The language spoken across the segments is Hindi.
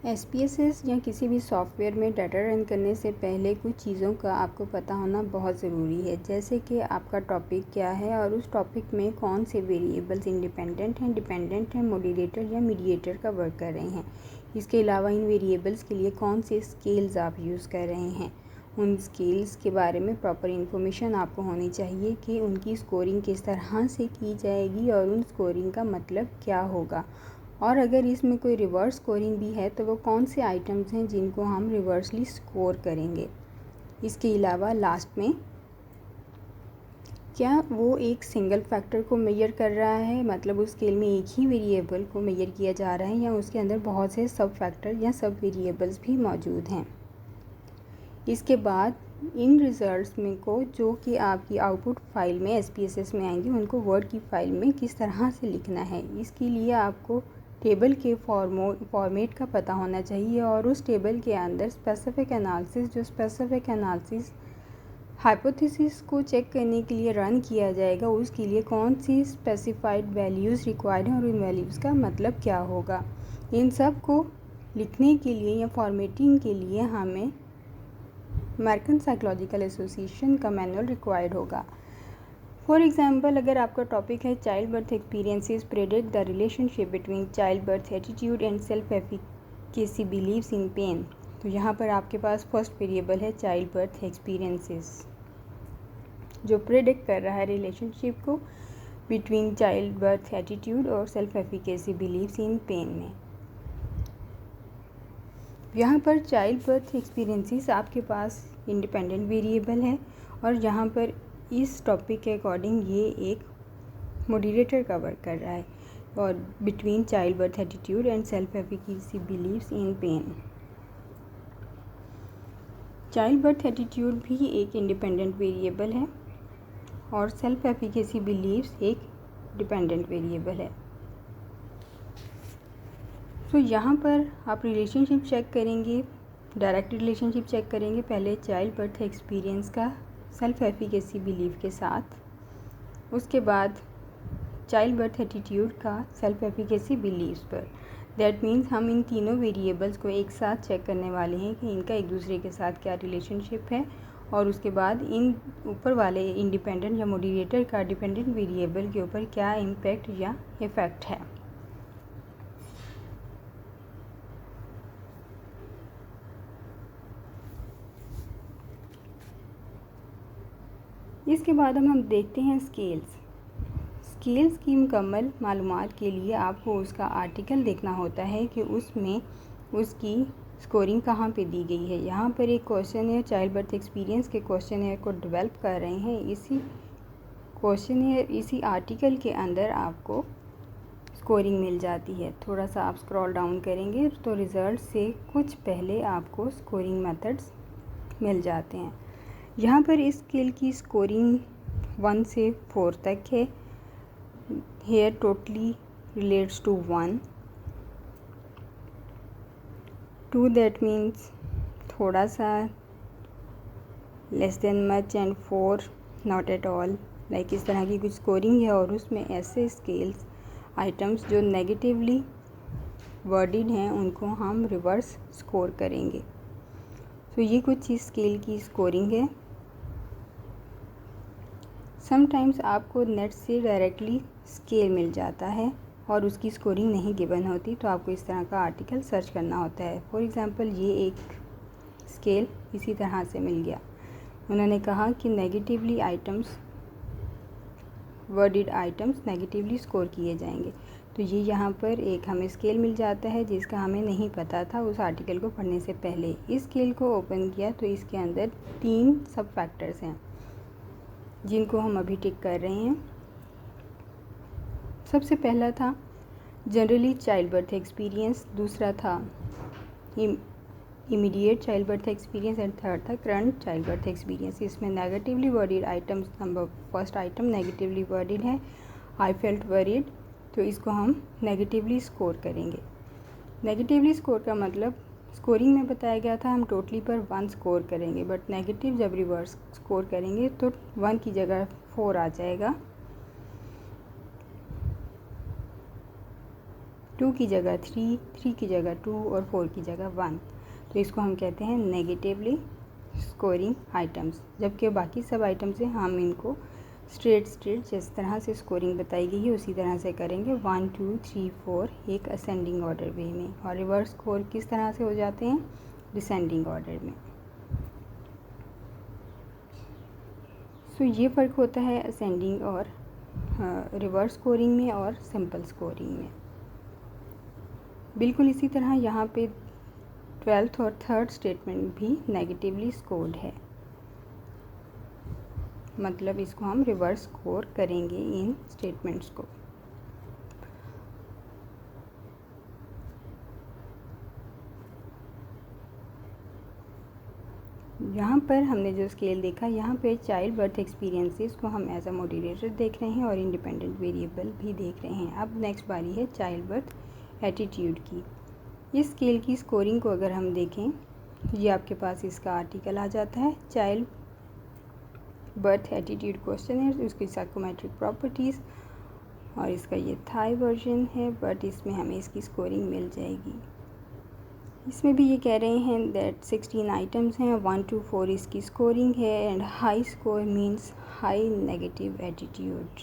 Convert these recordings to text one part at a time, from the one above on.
एसपीएसएस या किसी भी सॉफ्टवेयर में डाटा रन करने से पहले कुछ चीज़ों का आपको पता होना बहुत ज़रूरी है, जैसे कि आपका टॉपिक क्या है और उस टॉपिक में कौन से वेरिएबल्स इंडिपेंडेंट हैं, डिपेंडेंट हैं, मॉड्यूलेटर या मीडिएटर का वर्क कर रहे हैं। इसके अलावा इन वेरिएबल्स के लिए कौन से स्केल्स आप यूज़ कर रहे हैं। उन स्केल्स के बारे में प्रॉपर इन्फॉर्मेशन आपको होनी चाहिए कि उनकी स्कोरिंग किस तरह से की जाएगी और उन स्कोरिंग का मतलब क्या होगा। और अगर इसमें कोई रिवर्स स्कोरिंग भी है तो वो कौन से आइटम्स हैं जिनको हम रिवर्सली स्कोर करेंगे। इसके अलावा लास्ट में क्या वो एक सिंगल फैक्टर को मेजर कर रहा है, मतलब उस स्केल में एक ही वेरिएबल को मेजर किया जा रहा है या उसके अंदर बहुत से सब फैक्टर या सब वेरिएबल्स भी मौजूद हैं। इसके बाद इन रिज़ल्ट्स में को जो कि आपकी आउटपुट फाइल में एसपीएसएस में आएंगे उनको वर्ड की फाइल में किस तरह से लिखना है। इसके लिए आपको टेबल के फॉर्मेट का पता होना चाहिए और उस टेबल के अंदर स्पेसिफिक एनालिसिस हाइपोथेसिस को चेक करने के लिए रन किया जाएगा, उसके लिए कौन सी स्पेसिफाइड वैल्यूज़ रिक्वायर्ड हैं और उन वैल्यूज़ का मतलब क्या होगा। इन सब को लिखने के लिए या फॉर्मेटिंग के लिए हमें अमेरिकन साइकोलॉजिकल एसोसिएशन का मैनुअल रिक्वायर्ड होगा। फॉर एग्जाम्पल, अगर आपका टॉपिक है child birth experiences predict the relationship between child birth attitude and self efficacy believes in pen, तो यहाँ पर आपके पास फर्स्ट वेरिएबल है चाइल्ड बर्थ एक्सपीरियंसेस जो प्रेडिक्ट कर रहा है रिलेशनशिप को बिटवीन चाइल्ड बर्थ एटीट्यूड और self efficacy believes in pen में। यहाँ पर चाइल्ड बर्थ एक्सपीरियंसेस आपके पास इंडिपेंडेंट वेरिएबल है और यहाँ पर इस टॉपिक के अकॉर्डिंग ये एक मॉड्यूलेटर का वर्क कर रहा है और between child birth attitude and self efficacy believes in pen. Child birth attitude भी एक इंडिपेंडेंट वेरिएबल है और सेल्फ एफिकेसी बिलीव्स एक डिपेंडेंट वेरिएबल है। तो यहाँ पर आप रिलेशनशिप चेक करेंगे, डायरेक्ट रिलेशनशिप चेक करेंगे पहले चाइल्ड बर्थ एक्सपीरियंस का सेल्फ एफिकेसी बिलीव के साथ, उसके बाद चाइल्ड बर्थ एटीट्यूड का सेल्फ एफिकेसी बिलीव्स पर। दैट मीन्स हम इन तीनों वेरिएबल्स को एक साथ चेक करने वाले हैं कि इनका एक दूसरे के साथ क्या रिलेशनशिप है और उसके बाद इन ऊपर वाले इंडिपेंडेंट या मॉड्यूलेटर का डिपेंडेंट वेरिएबल के ऊपर क्या इम्पैक्ट या इफ़ेक्ट है। इसके बाद हम देखते हैं स्केल्स की मुकम्मल मालूमात के लिए आपको उसका आर्टिकल देखना होता है कि उसमें उसकी स्कोरिंग कहाँ पे दी गई है। यहाँ पर एक क्वेश्चन चाइल्ड बर्थ एक्सपीरियंस के क्वेश्चन को डेवलप कर रहे हैं। इसी आर्टिकल के अंदर आपको स्कोरिंग मिल जाती है। थोड़ा सा आप स्क्रॉल डाउन करेंगे तो रिज़ल्ट से कुछ पहले आपको स्कोरिंग मेथड्स मिल जाते हैं। यहाँ पर इस स्केल की स्कोरिंग 1 से 4 तक है। Here totally relates to 1, 2 that means थोड़ा सा, less than much and 4 not at all. Like इस तरह की कुछ स्कोरिंग है और उसमें ऐसे स्केल्स आइटम्स जो नेगेटिवली वर्डेड हैं उनको हम रिवर्स स्कोर करेंगे। तो ये कुछ इस स्केल की स्कोरिंग है। समटाइम्स आपको नेट से डायरेक्टली स्केल मिल जाता है और उसकी स्कोरिंग नहीं गिवन होती, तो आपको इस तरह का आर्टिकल सर्च करना होता है। फॉर एग्ज़ाम्पल, ये एक स्केल इसी तरह से मिल गया। उन्होंने कहा कि negatively items, worded items negatively score किए जाएंगे। तो ये यहाँ पर एक हमें स्केल मिल जाता है जिसका हमें नहीं पता था उस आर्टिकल को पढ़ने से पहले। इस स्केल को ओपन किया तो इसके अंदर 3 सब फैक्टर्स हैं जिनको हम अभी टिक कर रहे हैं। सबसे पहला था जनरली चाइल्ड बर्थ एक्सपीरियंस, दूसरा था immediate child birth experience and third था करंट चाइल्ड बर्थ एक्सपीरियंस। इसमें negatively worded items, first item negatively worded है, आई फेल्ट वरीड, तो इसको हम नेगेटिवली स्कोर करेंगे। नेगेटिवली स्कोर का मतलब स्कोरिंग में बताया गया था हम टोटली पर 1 स्कोर करेंगे, बट नेगेटिव जब रिवर्स स्कोर करेंगे तो 1 की जगह 4 आ जाएगा। 2 की जगह 3, 3 की जगह 2 और 4 की जगह 1। तो इसको हम कहते हैं नेगेटिवली स्कोरिंग आइटम्स। जबकि बाकी सब आइटम से हम इनको स्ट्रेट जिस तरह से स्कोरिंग बताई गई है उसी तरह से करेंगे, 1 2 3 4 एक असेंडिंग ऑर्डर वे में, और रिवर्स स्कोर किस तरह से हो जाते हैं, डिसेंडिंग ऑर्डर में। सो ये फ़र्क होता है असेंडिंग और रिवर्स स्कोरिंग में और सिंपल स्कोरिंग में। बिल्कुल इसी तरह यहाँ पे 12th और 3rd स्टेटमेंट भी नेगेटिवली स्कोर्ड है, मतलब इसको हम रिवर्स स्कोर करेंगे इन स्टेटमेंट्स को। यहाँ पर हमने जो स्केल देखा, यहाँ पे चाइल्ड बर्थ एक्सपीरियंसेस को हम एज अ मॉडरेटर देख रहे हैं और इंडिपेंडेंट वेरिएबल भी देख रहे हैं। अब नेक्स्ट बारी है चाइल्ड बर्थ एटीट्यूड की। इस स्केल की स्कोरिंग को अगर हम देखें, ये आपके पास इसका आर्टिकल आ जाता है, चाइल्ड बर्थ एटीट्यूड क्वेश्चनर, उसकी साइकोमेट्रिक प्रॉपर्टीज़, और इसका ये थाई वर्जन है, बट इसमें हमें इसकी स्कोरिंग मिल जाएगी। इसमें भी ये कह रहे हैं दैट 16 आइटम्स हैं, 1 to 4 इसकी स्कोरिंग है, and high score means high negative attitude.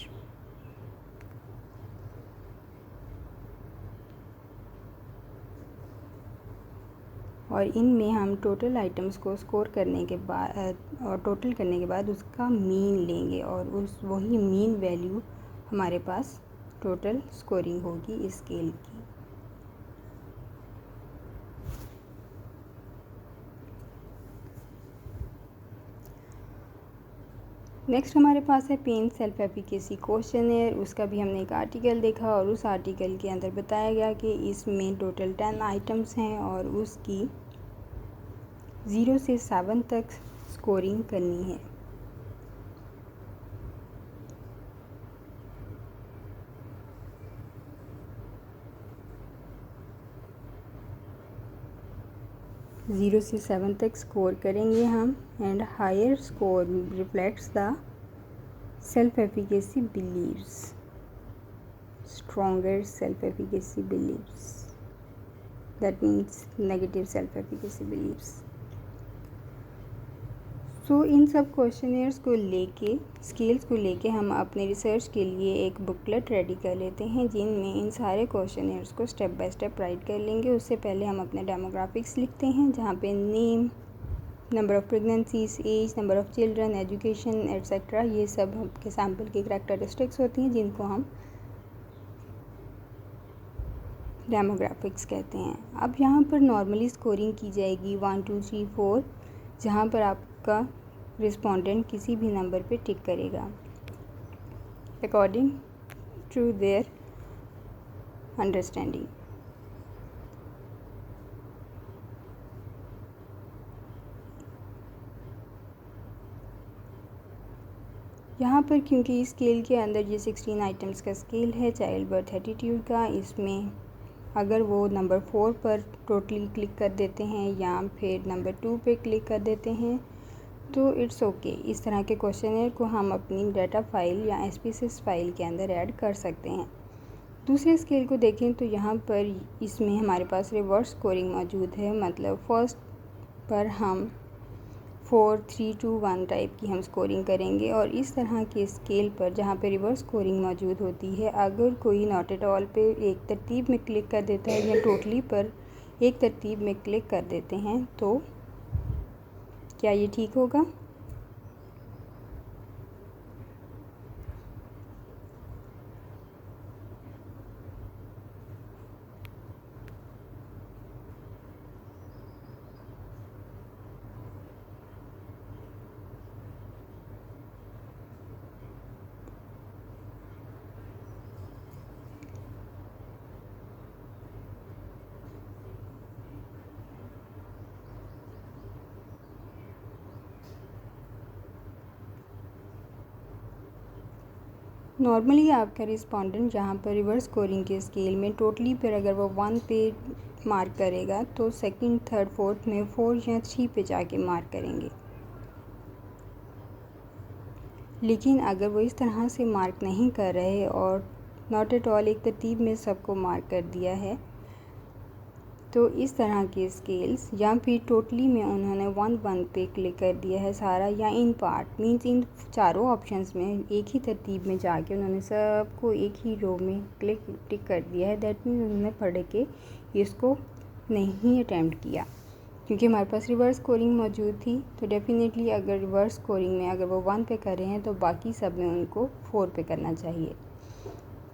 और इनमें हम टोटल आइटम्स को स्कोर करने के बाद और टोटल करने के बाद उसका मीन लेंगे, और उस वही मीन वैल्यू हमारे पास टोटल स्कोरिंग होगी इस स्केल की। नेक्स्ट हमारे पास है पेन सेल्फ एफिकेसी क्वेश्चनर। उसका भी हमने एक आर्टिकल देखा, और उस आर्टिकल के अंदर बताया गया कि इसमें टोटल 10 आइटम्स हैं और उसकी 0 से 7 तक स्कोरिंग करनी है। ज़ीरो से 7 तक स्कोर करेंगे हम, and higher score reflects the self efficacy believes, stronger self efficacy believes, that means negative self efficacy believes. So इन सब क्वेश्चनर्स को लेके, स्केल्स को लेके हम अपने रिसर्च के लिए एक बुकलेट रेडी कर लेते हैं, जिनमें इन सारे क्वेश्चनर्स को स्टेप बाय स्टेप राइट कर लेंगे। उससे पहले हम अपने डेमोग्राफिक्स लिखते हैं, जहाँ पे name, number of pregnancies, age, number of children, education etcetera, ये सब आपके सैम्पल की करैक्टरिस्टिक्स होती हैं, जिनको हम डेमोग्राफिक्स कहते हैं। अब यहाँ पर नॉर्मली स्कोरिंग की जाएगी 1 2 3 4, जहाँ पर आपका रिस्पोंडेंट किसी भी नंबर पे टिक करेगा अकॉर्डिंग टू देयर अंडरस्टैंडिंग। यहाँ पर क्योंकि इस स्केल के अंदर ये 16 आइटम्स का स्केल है चाइल्ड बर्थ एटीट्यूड का, इसमें अगर वो नंबर 4 पर टोटली क्लिक कर देते हैं या फिर नंबर 2 पे क्लिक कर देते हैं तो इट्स ओके। इस तरह के क्वेश्चनर को हम अपनी डाटा फाइल या SPSS फाइल के अंदर ऐड कर सकते हैं। दूसरे स्केल को देखें तो यहाँ पर इसमें हमारे पास रिवर्स स्कोरिंग मौजूद है, मतलब फर्स्ट पर हम 4 3 2 1 टाइप की हम स्कोरिंग करेंगे, और इस तरह के स्केल पर जहाँ पे रिवर्स स्कोरिंग मौजूद होती है, अगर कोई नॉट एट ऑल पे एक तरतीब में क्लिक कर देता है या टोटली पर एक तरतीब में क्लिक कर देते हैं, तो क्या ये ठीक होगा? नॉर्मली आपका रिस्पोंडेंट जहाँ पर रिवर्स स्कोरिंग के स्केल में टोटली पर अगर वो 1 पे मार्क करेगा तो सेकंड, थर्ड, फोर्थ में 4 या 3 पे जाके मार्क करेंगे। लेकिन अगर वो इस तरह से मार्क नहीं कर रहे और नॉट एट ऑल एक तरतीब में सबको मार्क कर दिया है। तो इस तरह के स्केल्स या फिर टोटली में उन्होंने 1 पे क्लिक कर दिया है सारा, या इन पार्ट मींस इन चारों ऑप्शंस में एक ही तरतीब में जाके उन्होंने सबको एक ही रो में टिक कर दिया है। दैट मीन्स उन्होंने पढ़ के इसको नहीं अटैम्प्ट किया, क्योंकि हमारे पास रिवर्स स्कोरिंग मौजूद थी। तो डेफिनेटली अगर रिवर्स स्कोरिंग में अगर वो 1 पे कर रहे हैं तो बाकी सब में उनको 4 पे करना चाहिए।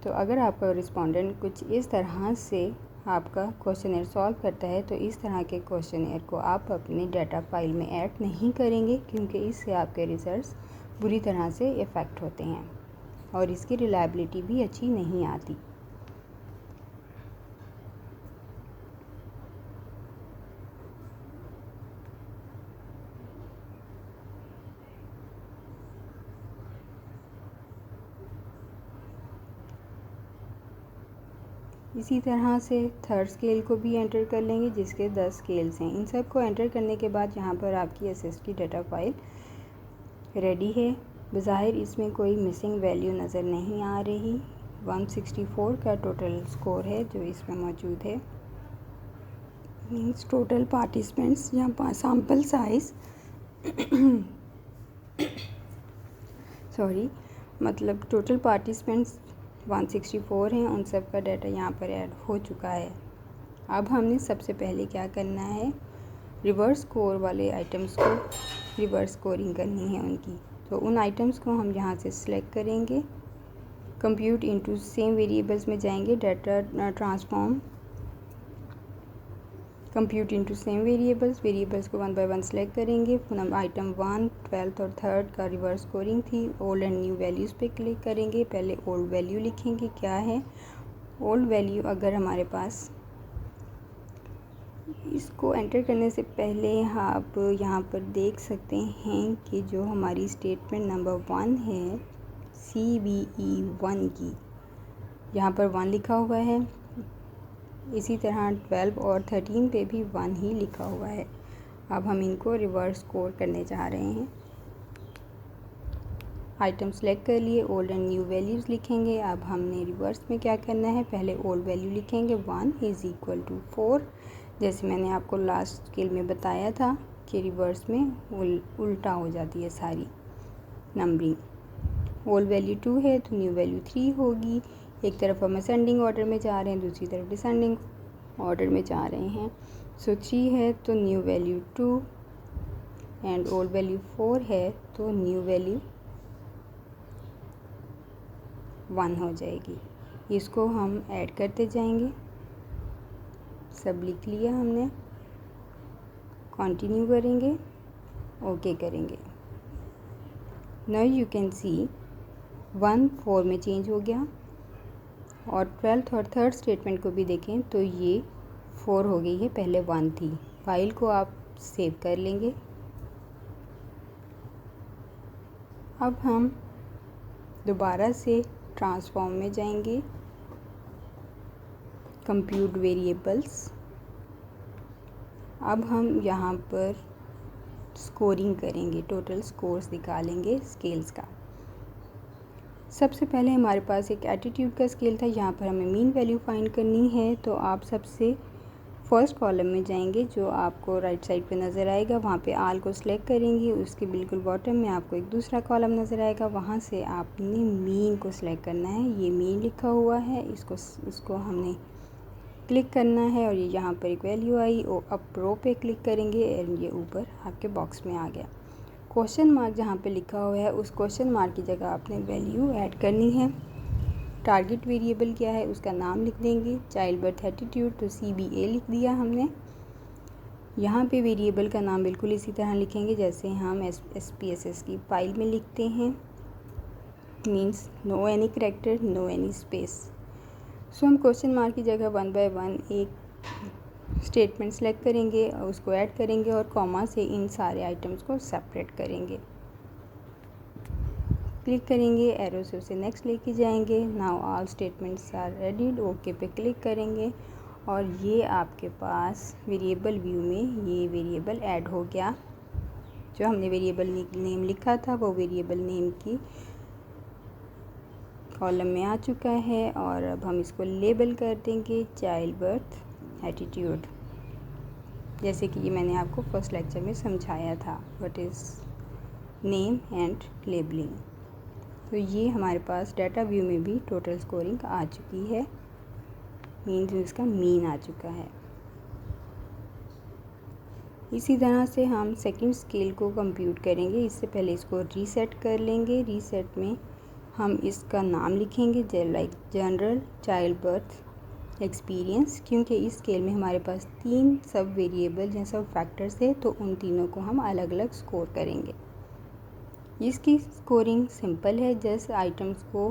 तो अगर आपका रिस्पोंडेंट कुछ इस तरह से आपका क्वेश्चनर सॉल्व करता है तो इस तरह के क्वेश्चनर को आप अपने डाटा फाइल में ऐड नहीं करेंगे, क्योंकि इससे आपके रिजल्ट्स बुरी तरह से इफ़ेक्ट होते हैं और इसकी रिलायबिलिटी भी अच्छी नहीं आती। इसी तरह से थर्ड स्केल को भी एंटर कर लेंगे, जिसके 10 स्केल्स हैं। इन सब को एंटर करने के बाद यहाँ पर आपकी एसएस की डाटा फाइल रेडी है। बज़ाहिर इसमें कोई मिसिंग वैल्यू नज़र नहीं आ रही। 164 का टोटल स्कोर है जो इसमें मौजूद है। मीन्स टोटल पार्टिसिपेंट्स या सैम्पल साइज़ सॉरी मतलब टोटल पार्टिसिपेंट्स 164 हैं, उन सब का डाटा यहाँ पर ऐड हो चुका है। अब हमने सबसे पहले क्या करना है, रिवर्स स्कोर वाले आइटम्स को रिवर्स स्कोरिंग करनी है उनकी। तो उन आइटम्स को हम यहाँ से सिलेक्ट करेंगे, कंप्यूट इनटू सेम वेरिएबल्स में जाएंगे, data transform compute into same variables को 1 बाय 1 सेलेक्ट करेंगे। फिर हम आइटम 1, 12th और 3rd का रिवर्स स्कोरिंग थी, ओल्ड एंड न्यू वैल्यूज़ पे क्लिक करेंगे। पहले ओल्ड वैल्यू लिखेंगे क्या है। ओल्ड वैल्यू अगर हमारे पास, इसको एंटर करने से पहले आप यहाँ पर देख सकते हैं कि जो हमारी स्टेटमेंट नंबर 1 है CBE 1 की, यहाँ पर 1 लिखा हुआ है। इसी तरह 12 और 13 पे भी 1 ही लिखा हुआ है। अब हम इनको रिवर्स स्कोर करने जा रहे हैं। आइटम सेलेक्ट कर लिए, ओल्ड एंड न्यू वैल्यूज़ लिखेंगे। अब हमने रिवर्स में क्या करना है, पहले ओल्ड वैल्यू लिखेंगे 1 = 4, जैसे मैंने आपको लास्ट स्केल में बताया था कि रिवर्स में उल्टा हो जाती है सारी नंबरिंग। ओल्ड वैल्यू 2 है तो न्यू वैल्यू 3 होगी। एक तरफ हम असेंडिंग ऑर्डर में जा रहे हैं, दूसरी तरफ डिसेंडिंग ऑर्डर में जा रहे हैं। सो 3 है तो new value 2 and old value 4 है तो न्यू वैल्यू 1 हो जाएगी। इसको हम ऐड करते जाएंगे। सब लिख लिया हमने, कंटिन्यू करेंगे, ओके करेंगे। नाउ यू कैन सी 1 4 में चेंज हो गया, और 12th और 3rd स्टेटमेंट को भी देखें तो ये 4 हो गई है, पहले 1 थी। फाइल को आप सेव कर लेंगे। अब हम दोबारा से ट्रांसफॉर्म में जाएंगे, कंप्यूट वेरिएबल्स। अब हम यहाँ पर स्कोरिंग करेंगे, टोटल स्कोर्स निकालेंगे स्केल्स का। सबसे पहले हमारे पास एक एटीट्यूड का स्केल था, यहाँ पर हमें मीन वैल्यू फाइंड करनी है। तो आप सबसे फर्स्ट कॉलम में जाएंगे, जो आपको राइट साइड पे नज़र आएगा, वहाँ पे आल को सिलेक्ट करेंगे। उसके बिल्कुल बॉटम में आपको एक दूसरा कॉलम नज़र आएगा, वहाँ से आपने मीन को सिलेक्ट करना है। ये मीन लिखा हुआ है, इसको हमने क्लिक करना है, और ये यहाँ पर एक वैल्यू आई, और अप रो पे क्लिक करेंगे और ये ऊपर आपके बॉक्स में आ गया। क्वेश्चन मार्क जहाँ पे लिखा हुआ है उस क्वेश्चन मार्क की जगह आपने वैल्यू ऐड करनी है। टारगेट वेरिएबल क्या है उसका नाम लिख देंगे, चाइल्ड बर्थ एटीट्यूड तो CBA लिख दिया हमने। यहाँ पे वेरिएबल का नाम बिल्कुल इसी तरह लिखेंगे जैसे हम SPSS की फाइल में लिखते हैं, means no any character, no any space. So हम क्वेश्चन मार्क की जगह 1 बाय 1 एक स्टेटमेंट सेलेक्ट करेंगे और उसको ऐड करेंगे, और कॉमा से इन सारे आइटम्स को सेपरेट करेंगे। क्लिक करेंगे, एरो से उसे नेक्स्ट लेके जाएंगे। Now all statements are ready, okay पे क्लिक करेंगे, और ये आपके पास वेरिएबल व्यू में ये वेरिएबल ऐड हो गया। जो हमने वेरिएबल नेम लिखा था वो वेरिएबल नेम की कॉलम में आ चुका है और अब हम इसको लेबल कर देंगे चाइल्ड बर्थ एटीट्यूड, जैसे कि ये मैंने आपको फर्स्ट लेक्चर में समझाया था, what is name and labelling. तो ये हमारे पास डाटा व्यू में भी टोटल स्कोरिंग आ चुकी है, मीन्स इसका मीन आ चुका है। इसी तरह से हम सेकंड स्केल को कंप्यूट करेंगे। इससे पहले इसको रीसेट कर लेंगे। रीसेट में हम इसका नाम लिखेंगे like general child birth experience, क्योंकि इस स्केल में हमारे पास 3 सब वेरिएबल या सब फैक्टर्स है, तो उन तीनों को हम अलग अलग स्कोर करेंगे। इसकी स्कोरिंग सिंपल है, जस्ट आइटम्स को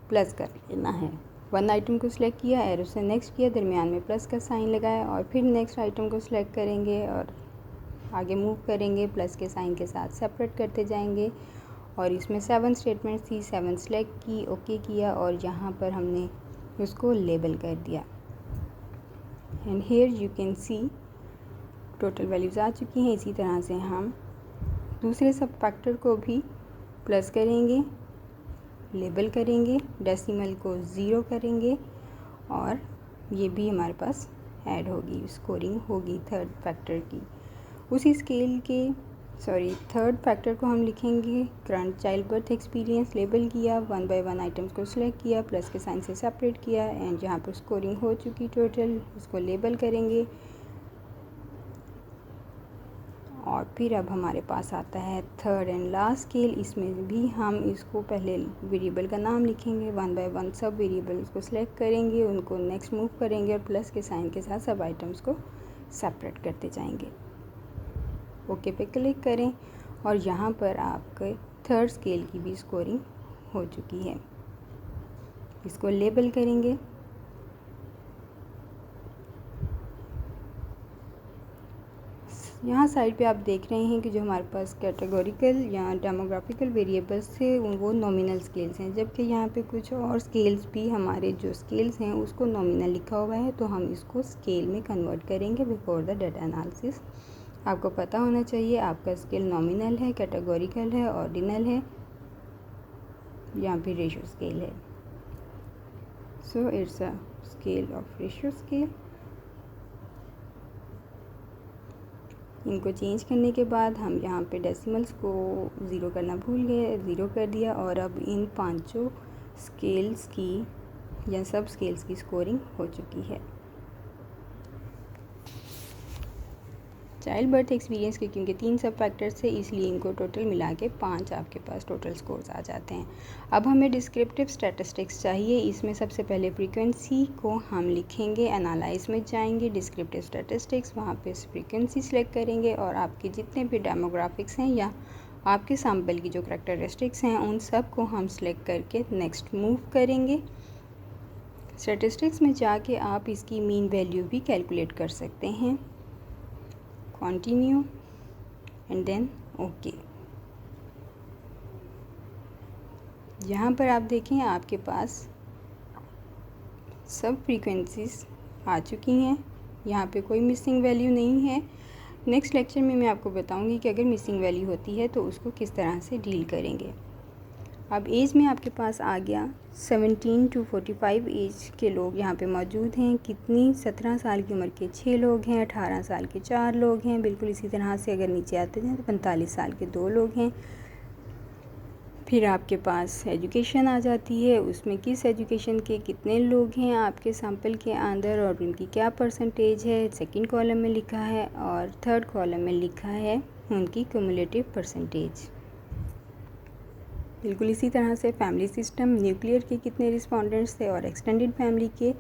प्लस कर लेना है। 1 आइटम को सिलेक्ट किया, एरो से नेक्स्ट किया, दरमियान में प्लस का साइन लगाया और फिर नेक्स्ट आइटम को सिलेक्ट करेंगे और आगे मूव करेंगे, प्लस के साइन के साथ सेपरेट करते जाएंगे। और इसमें 7 स्टेटमेंट थी, 7 सिलेक्ट की, ओके किया और यहाँ पर हमने उसको लेबल कर दिया। And here you can see total values आ चुकी हैं। इसी तरह से हम दूसरे सब फैक्टर को भी प्लस करेंगे, लेबल करेंगे, डेसिमल को 0 करेंगे और ये भी हमारे पास ऐड होगी, स्कोरिंग होगी थर्ड फैक्टर की। उसी स्केल के थर्ड फैक्टर को हम लिखेंगे current child birth experience, label किया, 1 बाय 1 आइटम्स को सिलेक्ट किया, प्लस के साइन से सेपरेट किया एंड जहाँ पर स्कोरिंग हो चुकी टोटल उसको लेबल करेंगे। और फिर अब हमारे पास आता है थर्ड एंड लास्ट स्केल। इसमें भी हम इसको पहले वेरिएबल का नाम लिखेंगे, 1 बाय 1 सब वेरिएबल को सिलेक्ट करेंगे, उनको नेक्स्ट मूव करेंगे और प्लस के साइन के साथ सब आइटम्स को सेपरेट करते जाएंगे। ओके पे क्लिक करें और यहाँ पर आपके थर्ड स्केल की भी स्कोरिंग हो चुकी है। इसको लेबल करेंगे, यहाँ साइड पे आप देख रहे हैं कि जो हमारे पास कैटेगोरिकल या डेमोग्राफिकल वेरिएबल्स थे वो नॉमिनल स्केल्स हैं, जबकि यहाँ पे कुछ और स्केल्स भी हमारे जो स्केल्स हैं उसको नॉमिनल लिखा हुआ है, तो हम इसको स्केल में कन्वर्ट करेंगे बिफोर द डाटा एनालिसिस। आपको पता होना चाहिए आपका स्केल नॉमिनल है, कैटेगोरिकल है, ऑर्डिनल है या फिर रेशियो स्केल है। So it's a scale of ratio scale. इनको चेंज करने के बाद हम यहाँ पे डेसिमल्स को 0 करना भूल गए, 0 कर दिया और अब इन 5 स्केल्स की या सब स्केल्स की स्कोरिंग हो चुकी है। चाइल्ड बर्थ एक्सपीरियंस के क्योंकि 3 सब फैक्टर्स थे इसलिए इनको टोटल मिला के 5 आपके पास टोटल स्कोर्स आ जाते हैं। अब हमें डिस्क्रिप्टिव स्टैटिस्टिक्स चाहिए। इसमें सबसे पहले फ्रीक्वेंसी को हम लिखेंगे, एनालाइज में जाएंगे, डिस्क्रिप्टिव स्टैटिस्टिक्स, वहाँ पे फ्रीक्वेंसी सेलेक्ट करेंगे और आपके जितने भी डेमोग्राफिक्स हैं या आपके सैम्पल की जो करैक्टरिस्टिक्स हैं उन सब को हम सेलेक्ट करके नेक्स्ट मूव करेंगे। स्टैटिस्टिक्स में जाके आप इसकी मीन वैल्यू भी कैलकुलेट कर सकते हैं। Continue and then okay. यहाँ पर आप देखें आपके पास सब फ्रीक्वेंसीज आ चुकी हैं, यहाँ पे कोई मिसिंग वैल्यू नहीं है। नेक्स्ट लेक्चर में मैं आपको बताऊंगी कि अगर मिसिंग वैल्यू होती है तो उसको किस तरह से डील करेंगे। अब एज में आपके पास आ गया 17 to 45 एज के लोग यहाँ पे मौजूद हैं। कितनी 17 साल की उम्र के 6 लोग हैं, 18 साल के 4 लोग हैं। बिल्कुल इसी तरह से अगर नीचे आते हैं तो 45 साल के 2 लोग हैं। फिर आपके पास एजुकेशन आ जाती है, उसमें किस एजुकेशन के कितने लोग हैं आपके सैम्पल के अंदर और उनकी क्या परसेंटेज है, सेकंड कॉलम में लिखा है और थर्ड कॉलम में लिखा है उनकी क्यूमुलेटिव परसेंटेज। बिल्कुल इसी तरह से फैमिली सिस्टम, न्यूक्लियर के कितने रिस्पोंडेंट्स थे और एक्सटेंडेड फैमिली के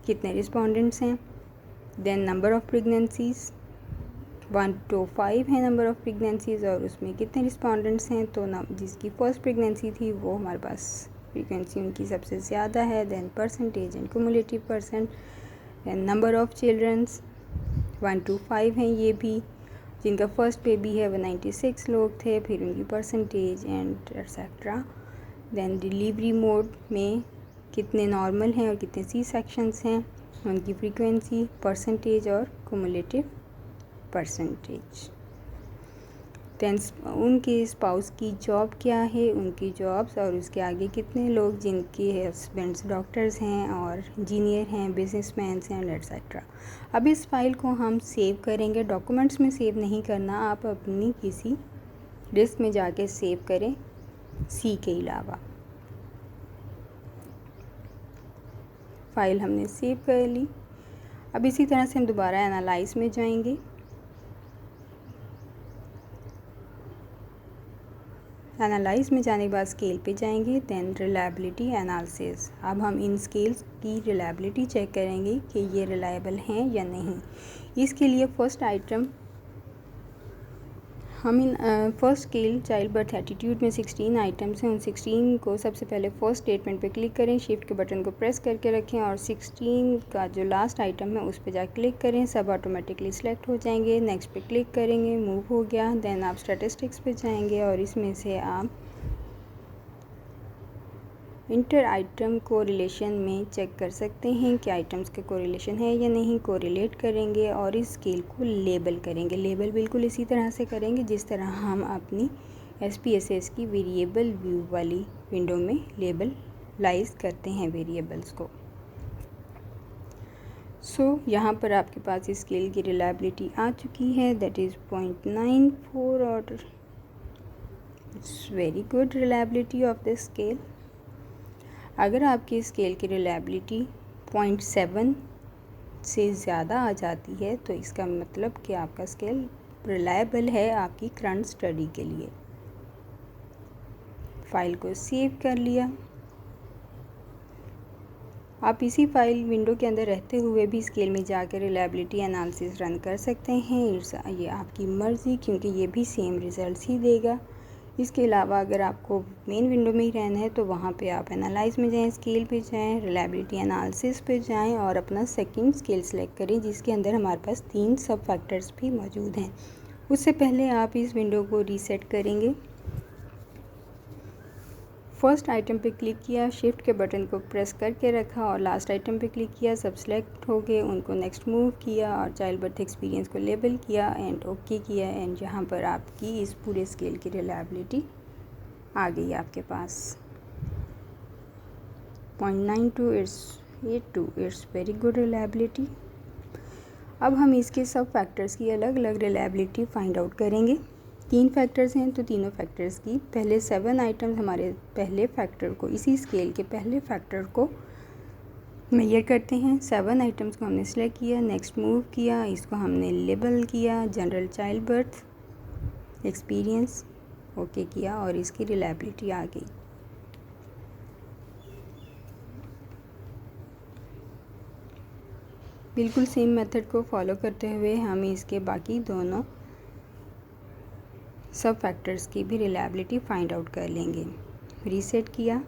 कितने रिस्पोंडेंट्स हैं। Then number of pregnancies 1 to 5 है नंबर ऑफ़ प्रेगनेंसीज़ और उसमें कितने रिस्पोंडेंट्स हैं। तो जिसकी फर्स्ट प्रेगनेंसी थी वो हमारे पास फ्रीक्वेंसी उनकी सबसे ज़्यादा है। Then percentage and cumulative percent. Then number of childrens 1 to 5 हैं ये भी। जिनका फर्स्ट बेबी है वो 96 लोग थे, फिर उनकी percentage and etcetera. Then delivery mode में कितने नॉर्मल हैं और कितने सी सेक्शंस हैं, उनकी फ्रीक्वेंसी, परसेंटेज और क्यूमुलेटिव परसेंटेज। देन उनके स्पाउस की जॉब क्या है, उनकी जॉब्स, और उसके आगे कितने लोग जिनके हस्बैंड्स डॉक्टर्स हैं और इंजीनियर हैं, बिजनेसमैन हैं एट्सेट्रा। अब इस फाइल को हम सेव करेंगे। डॉक्यूमेंट्स में सेव नहीं करना, आप अपनी किसी डिस्क में जाके सेव करें सी के अलावा। फाइल हमने सेव कर ली। अब इसी तरह से हम दोबारा एनालाइज में जाएंगे। एनालाइज में जाने के बाद स्केल पे जाएंगे, देन रिलायबिलिटी एनालिसिस। अब हम इन स्केल्स की रिलायबिलिटी चेक करेंगे कि ये रिलायबल हैं या नहीं। इसके लिए फर्स्ट आइटम हम in first scale child birth attitude में 16 आइटम्स हैं। उन 16 को सबसे पहले फर्स्ट स्टेटमेंट पे क्लिक करें, शिफ्ट के बटन को प्रेस करके रखें और 16 का जो लास्ट आइटम है उस पर जा क्लिक करें। सब ऑटोमेटिकली सिलेक्ट हो जाएंगे। नेक्स्ट पे क्लिक करेंगे, मूव हो गया। देन आप स्टैटिस्टिक्स पे जाएंगे और इसमें से आप इंटर आइटम कोरिलेशन में चेक कर सकते हैं कि आइटम्स के कोरिलेशन है या नहीं। कोरिलेट करेंगे और इस स्केल को लेबल करेंगे। लेबल बिल्कुल इसी तरह से करेंगे जिस तरह हम अपनी SPSS की वेरिएबल व्यू वाली विंडो में लेबलाइज करते हैं वेरिएबल्स को। यहाँ पर आपके पास इस स्केल की रिलायबिलिटी आ चुकी है, दैट इज़ 0.94 और it's very good reliability of this scale. अगर आपकी स्केल की रिलायबिलिटी 0.7 से ज़्यादा आ जाती है तो इसका मतलब कि आपका स्केल रिलायबल है आपकी करंट स्टडी के लिए। फाइल को सेव कर लिया। आप इसी फाइल विंडो के अंदर रहते हुए भी स्केल में जाकर रिलायबिलिटी एनालिसिस रन कर सकते हैं। ये आपकी मर्ज़ी, क्योंकि ये भी सेम रिज़ल्ट्स ही देगा। इसके अलावा अगर आपको मेन विंडो में ही रहना है तो वहाँ पे आप एनालाइज में जाएं, स्केल पे जाएं, रिलायबिलिटी एनालिसिस पे जाएं और अपना सेकंड स्केल सेलेक्ट करें जिसके अंदर हमारे पास 3 सब फैक्टर्स भी मौजूद हैं। उससे पहले आप इस विंडो को रीसेट करेंगे। फर्स्ट आइटम पे क्लिक किया, शिफ्ट के बटन को प्रेस करके रखा और लास्ट आइटम पे क्लिक किया। सब सेलेक्ट हो गए, उनको नेक्स्ट मूव किया और चाइल्ड बर्थ एक्सपीरियंस को लेबल किया एंड ओके किया। एंड यहाँ पर आपकी इस पूरे स्केल की रिलायबिलिटी आ गई आपके पास 0.92 इट्स वेरी गुड रिलायबिलिटी। अब हम इसके सब फैक्टर्स की अलग अलग रिलायबिलिटी फाइंड आउट करेंगे। 3 फैक्टर्स हैं तो तीनों फैक्टर्स की पहले 7 आइटम्स हमारे पहले फैक्टर को, इसी स्केल के पहले फैक्टर को मेजर करते हैं। 7 आइटम्स को हमने सेलेक्ट किया, नेक्स्ट मूव किया, इसको हमने लेबल किया, general child birth experience okay किया और इसकी रिलायबिलिटी आ गई। बिल्कुल सेम मेथड को फॉलो करते हुए हम इसके बाकी दोनों सब फैक्टर्स की भी रिलायबिलिटी फाइंड आउट कर लेंगे। रीसेट किया,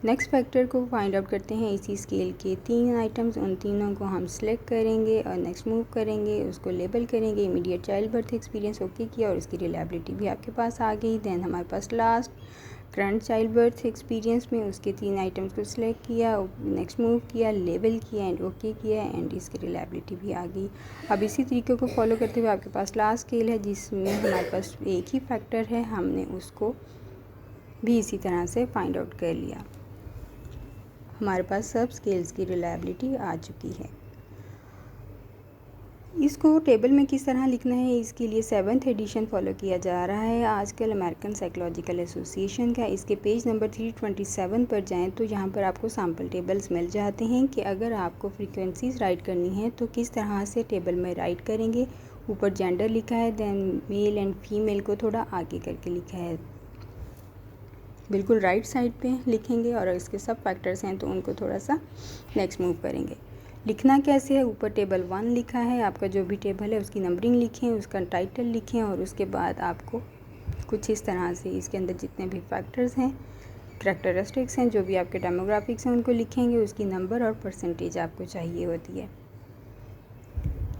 नेक्स्ट फैक्टर को फाइंड आउट करते हैं। इसी स्केल के 3 आइटम्स, उन तीनों को हम सिलेक्ट करेंगे और नेक्स्ट मूव करेंगे, उसको लेबल करेंगे, immediate child birth experience okay किया और उसकी रिलायबिलिटी भी आपके पास आ गई। देन हमारे पास last current child birth experience में उसके 3 आइटम्स को सिलेक्ट किया, नेक्स्ट मूव किया, लेबल किया एंड ओके किया एंड इसकी रिलायबिलिटी भी आ गई। अब इसी तरीके को फॉलो करते हुए आपके पास लास्ट स्केल है जिसमें हमारे पास एक ही फैक्टर है, हमने उसको भी इसी तरह से फाइंड आउट कर लिया। हमारे पास सब स्केल्स की रिलायबिलिटी आ चुकी है। इसको टेबल में किस तरह लिखना है, इसके लिए 7th एडिशन फॉलो किया जा रहा है आजकल अमेरिकन साइकोलॉजिकल एसोसिएशन का। इसके पेज नंबर 327 पर जाएं तो यहाँ पर आपको सैम्पल टेबल्स मिल जाते हैं कि अगर आपको फ्रीक्वेंसीज राइट करनी है तो किस तरह से टेबल में राइट करेंगे। ऊपर जेंडर लिखा है, देन मेल एंड फीमेल को थोड़ा आगे करके लिखा है, बिल्कुल राइट साइड पे लिखेंगे और इसके सब फैक्टर्स हैं तो उनको थोड़ा सा नेक्स्ट मूव करेंगे। लिखना कैसे है, ऊपर टेबल 1 लिखा है, आपका जो भी टेबल है उसकी नंबरिंग लिखें, उसका टाइटल लिखें और उसके बाद आपको कुछ इस तरह से इसके अंदर जितने भी फैक्टर्स हैं, करैक्टरिस्टिक्स हैं, जो भी आपके डेमोग्राफिक्स हैं उनको लिखेंगे, उसकी नंबर और परसेंटेज आपको चाहिए होती है।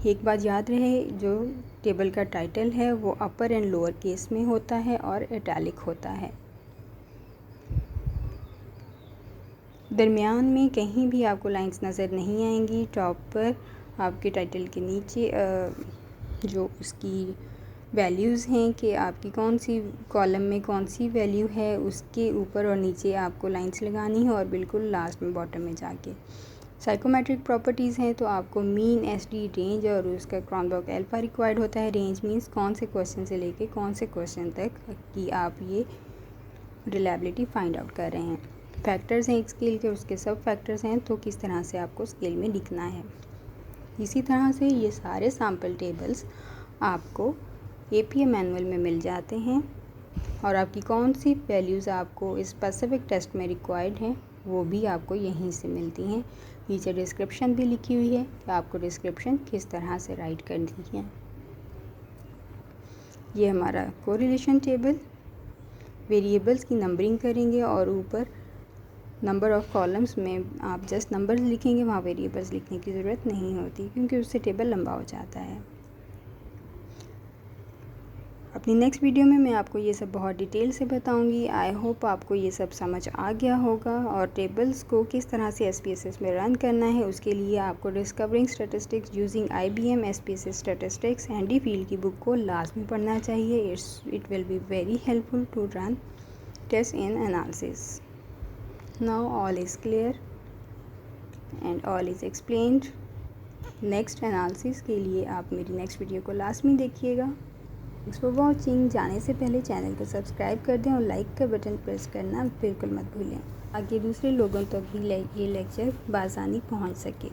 एक बात याद रहे, जो टेबल का टाइटल है वो अपर एंड लोअर केस में होता है और इटैलिक होता है। दरमियान में कहीं भी आपको लाइंस नज़र नहीं आएंगी। टॉप पर आपके टाइटल के नीचे जो उसकी वैल्यूज़ हैं कि आपकी कौन सी कॉलम में कौन सी वैल्यू है, उसके ऊपर और नीचे आपको लाइंस लगानी है और बिल्कुल लास्ट में बॉटम में जाके साइकोमेट्रिक प्रॉपर्टीज़ हैं तो आपको मीन, एसडी, रेंज और उसका क्रोनबेक अल्फा रिक्वायर्ड होता है। रेंज मीन्स कौन से क्वेश्चन से लेके कौन से क्वेश्चन तक की आप ये रिलायबिलिटी फाइंड आउट कर रहे हैं। फैक्टर्स हैं एक स्केल के, उसके सब फैक्टर्स हैं तो किस तरह से आपको स्केल में लिखना है। इसी तरह से ये सारे सैम्पल टेबल्स आपको एपीए मैनुअल में मिल जाते हैं और आपकी कौन सी वैल्यूज़ आपको स्पेसिफिक टेस्ट में रिक्वायर्ड हैं वो भी आपको यहीं से मिलती हैं। नीचे डिस्क्रिप्शन भी लिखी हुई है कि आपको डिस्क्रिप्शन किस तरह से राइट करनी है। ये हमारा कोरिलेशन टेबल, वेरिएबल्स की नंबरिंग करेंगे और ऊपर नंबर ऑफ़ कॉलम्स में आप जस्ट नंबर्स लिखेंगे, वहाँ वेरिएबल्स लिखने की ज़रूरत नहीं होती क्योंकि उससे टेबल लंबा हो जाता है। अपनी नेक्स्ट वीडियो में मैं आपको ये सब बहुत डिटेल से बताऊंगी। आई होप आपको ये सब समझ आ गया होगा और टेबल्स को किस तरह से SPSS में रन करना है उसके लिए आपको discovering statistics using IBM SPSS statistics Andy Field की बुक को लाजमी पढ़ना चाहिए। It will be very helpful to run test in analysis. Now all is clear and all is explained. Next analysis के लिए आप मेरी नेक्स्ट वीडियो को लाजमी देखिएगा। Thanks for watching. जाने से पहले चैनल को सब्सक्राइब कर दें और लाइक का बटन प्रेस करना बिल्कुल मत भूलें, ताकि दूसरे लोगों तक भी ये लेक्चर बआसानी पहुंच सके।